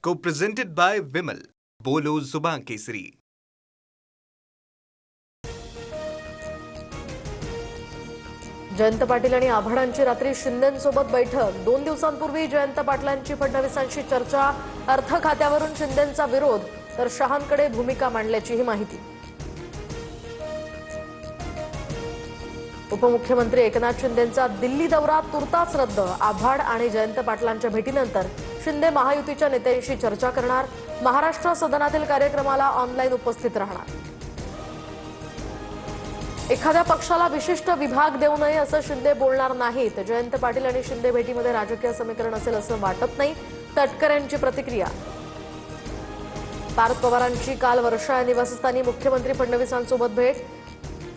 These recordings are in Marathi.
Co-presented by Vimal. बोलो जुबान केसरी. जयंत पाटील आणि आव्हाडांची रात्री शिंदेंसोबत बैठक. 2 दिवसांपूर्वी जयंत पाटलांची फडणवीसांशी चर्चा. अर्थ खात्यावरून शिंदेंचा विरोध तर शहांकडे भूमिका मांडल्याचीही माहिती. उपमुख्यमंत्री एकनाथ शिंदेंचा दिल्ली दौरा तुर्तास रद्द. आव्हाड आणि जयंत पाटलांच्या भेटीनंतर शिंदे महायुतीच्या नेत्यांशी चर्चा करणार. महाराष्ट्र सदनातील कार्यक्रमाला ऑनलाईन उपस्थित राहणार. एखाद्या पक्षाला विशिष्ट विभाग देऊ नये असं शिंदे बोलणार नाहीत. जयंत पाटील आणि शिंदे भेटीमध्ये राजकीय समीकरण असेल असं वाटत नाही. तटकरेंची प्रतिक्रिया. पार्थ पवारांची काल वर्षा या निवासस्थानी मुख्यमंत्री फडणवीसांसोबत भेट.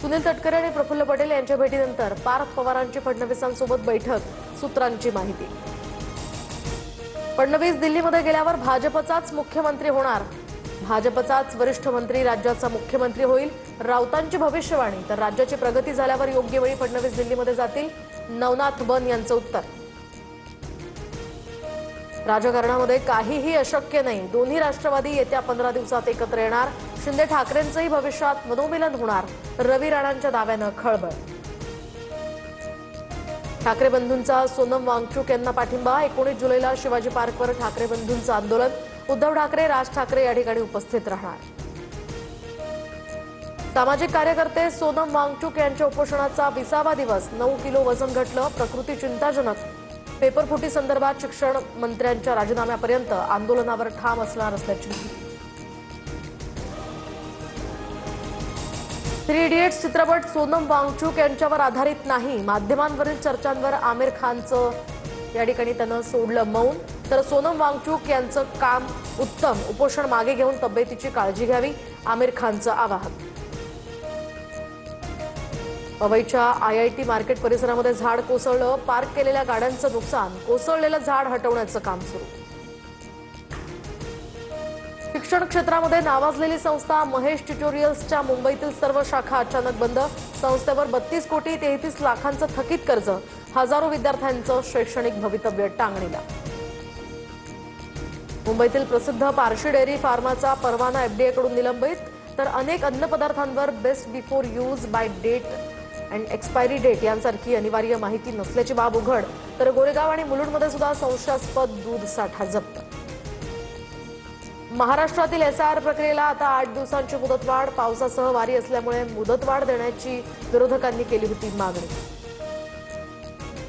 सुनील तटकरे आणि प्रफुल्ल पटेल यांच्या भेटीनंतर पार्थ पवारांची फडणवीसांसोबत बैठक. सूत्रांची माहिती. फडणवीस दिल्लीमध्ये गेल्यावर भाजपचाच मुख्यमंत्री होणार. भाजपचाच वरिष्ठ मंत्री राज्याचा मुख्यमंत्री होईल. राऊतांची भविष्यवाणी. तर राज्याची प्रगती झाल्यावर योग्य वेळी फडणवीस दिल्लीमध्ये जातील. नवनाथ बन यांचं उत्तर. राजकारणामध्ये काहीही अशक्य नाही. दोन्ही राष्ट्रवादी येत्या 15 दिवसात एकत्र येणार. शिंदे ठाकरेंचंही भविष्यात मनोमिलन होणार. रवी राणांच्या दाव्यानं खळबळ. ठाकरे बंधूंचा सोनम वांगचुक यांना पाठिंबा. 19 जुलैला शिवाजी पार्कवर ठाकरे बंधूंचं आंदोलन. उद्धव ठाकरे, राज ठाकरे या ठिकाणी उपस्थित राहणार. सामाजिक कार्यकर्ते सोनम वांगचुक यांच्या उपोषणाचा 20वा दिवस. 9 किलो वजन घटलं. प्रकृती चिंताजनक. पेपरफुटी संदर्भात शिक्षण मंत्र्यांच्या राजीनाम्यापर्यंत आंदोलनावर ठाम असणार असल्याची माहिती. 3 इडियट्स चित्रपट सोनम वांगचुक यांच्यावर आधारित नाही. माध्यमांवरील चर्चांवर आमिर खानचं या ठिकाणी त्यानं सोडलं मौन. तर सोनम वांगचुक यांचं काम उत्तम. उपोषण मागे घेऊन तब्येतीची काळजी घ्यावी. आमिर खानचं आवाहन. पवईच्या IIT मार्केट परिसरामध्ये झाड कोसळलं. पार्क केलेल्या गाड्यांचं नुकसान. कोसळलेलं झाड हटवण्याचं काम सुरू. शिक्षण क्षेत्रामध्ये नावाजलेली संस्था महेश ट्युटोरियल्सच्या मुंबईतील सर्व शाखा अचानक बंद. संस्थेवर 32 कोटी 33 लाखांचं थकीत कर्ज. हजारो विद्यार्थ्यांचं शैक्षणिक भवितव्य टांगणीला. मुंबईतील प्रसिद्ध पारशी डेअरी फार्माचा परवाना FDA कडून निलंबित. तर अनेक अन्नपदार्थांवर best before use by date and expiry date यांसारखी अनिवार्य माहिती नसल्याची बाब उघड. तर गोरेगाव आणि मुलुंडमध्ये सुद्धा संशयास्पद दूध साठा जप्त. महाराष्ट्रातील SIR प्रक्रियेला आता 8 दिवसांची मुदतवाढ. पावसासह वारी असल्यामुळे मुदतवाढ देण्याची विरोधकांनी केली होती मागणी.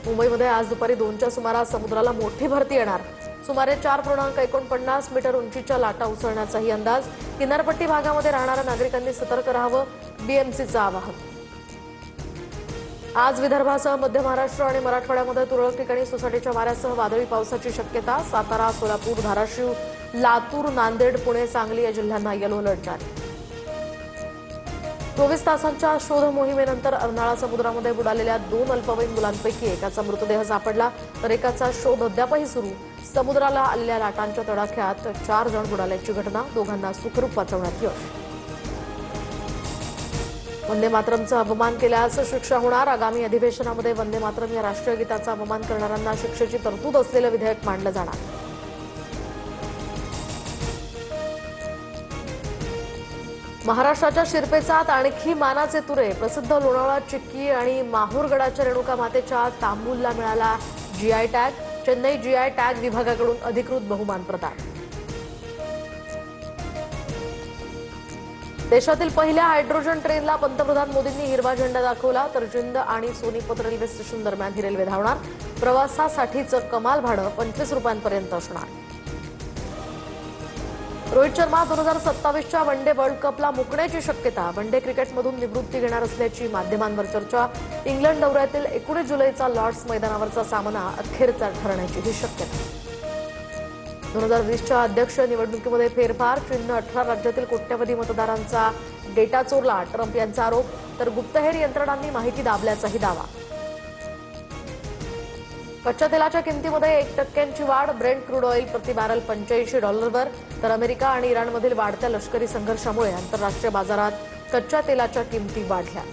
मुंबईमध्ये आज दुपारी 2च्या सुमारास समुद्राला मोठी भरती येणार. सुमारे 4.49 मीटर उंचीच्या लाटा उसळण्याचाही अंदाज. किनारपट्टी भागामध्ये राहणाऱ्या नागरिकांनी सतर्क राहावं. BMCचं आवाहन. आज विदर्भासह मध्य महाराष्ट्र आणि मराठवाड्यामध्ये तुरळक ठिकाणी सोसाट्याच्या वाऱ्यासह वादळी पावसाची शक्यता. सातारा, सोलापूर, धाराशिव, लातूर, नांदेड, पुणे, सांगली या जिल्ह्यांना येलो अलर्ट जारी. 24 तासांच्या शोध मोहिमेनंतर अर्नाळा समुद्रामध्ये बुडालेल्या 2 अल्पवयीन मुलांपैकी एकाचा मृतदेह सापडला. तर एकाचा शोध अद्यापही सुरू. समुद्राला आलेल्या लाटांच्या तडाख्यात 4 जण बुडाल्याची घटना. दोघांना सुखरूप वाचवण्यात यश. वंदे मातरमचा अपमान केल्यास शिक्षा होणार. आगामी अधिवेशनामध्ये वंदे मातरम या राष्ट्रीय गीताचा अपमान करणाऱ्यांना शिक्षेची तरतूद असलेलं विधेयक मांडलं जाणार. महाराष्ट्राच्या शिरपेचात आणखी मानाचे तुरे. प्रसिद्ध लोणावळा चिक्की आणि माहूरगडाच्या रेणुका मातेच्या तांबूलला मिळाला GI tag. Chennai GI tag विभागाकडून अधिकृत बहुमान प्रदान. देशातील पहिल्या हायड्रोजन ट्रेनला पंतप्रधान मोदींनी हिरवा झेंडा दाखवला. तर जिंद आणि सोनीपत रेल्वे स्टेशन दरम्यान ही रेल्वे धावणार. प्रवासासाठीचं कमाल भाडं 25 रुपयांपर्यंत असणार. रोहित शर्मा 2027च्या वनडे वर्ल्ड कपला मुकण्याची शक्यता. वनडे क्रिकेटमधून निवृत्ती घेणार असल्याची माध्यमांवर चर्चा. इंग्लंड दौऱ्यातील 19 जुलैचा लॉर्ड्स मैदानावरचा सामना अखेरचा ठरण्याचीही शक्यता. 2020च्या अध्यक्ष निवडणुकीमध्ये फेरफार. चीननं 18 राज्यातील कोट्यवधी मतदारांचा डेटा चोरला. ट्रम्प यांचा आरोप. तर गुप्तहेर यंत्रणांनी माहिती दाबल्याचाही दावा. कच्च्या तेलाच्या किमतीमध्ये 1% वाढ. ब्रेंट क्रूड ऑइल प्रति बॅरल $85 तर अमेरिका आणि इराणमधील वाढत्या लष्करी संघर्षामुळे आंतरराष्ट्रीय बाजारात कच्च्या तेलाच्या किमती वाढल्या.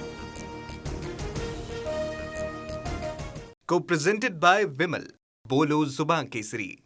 Co-presented by Vimal. बोलो जुबान केसरी.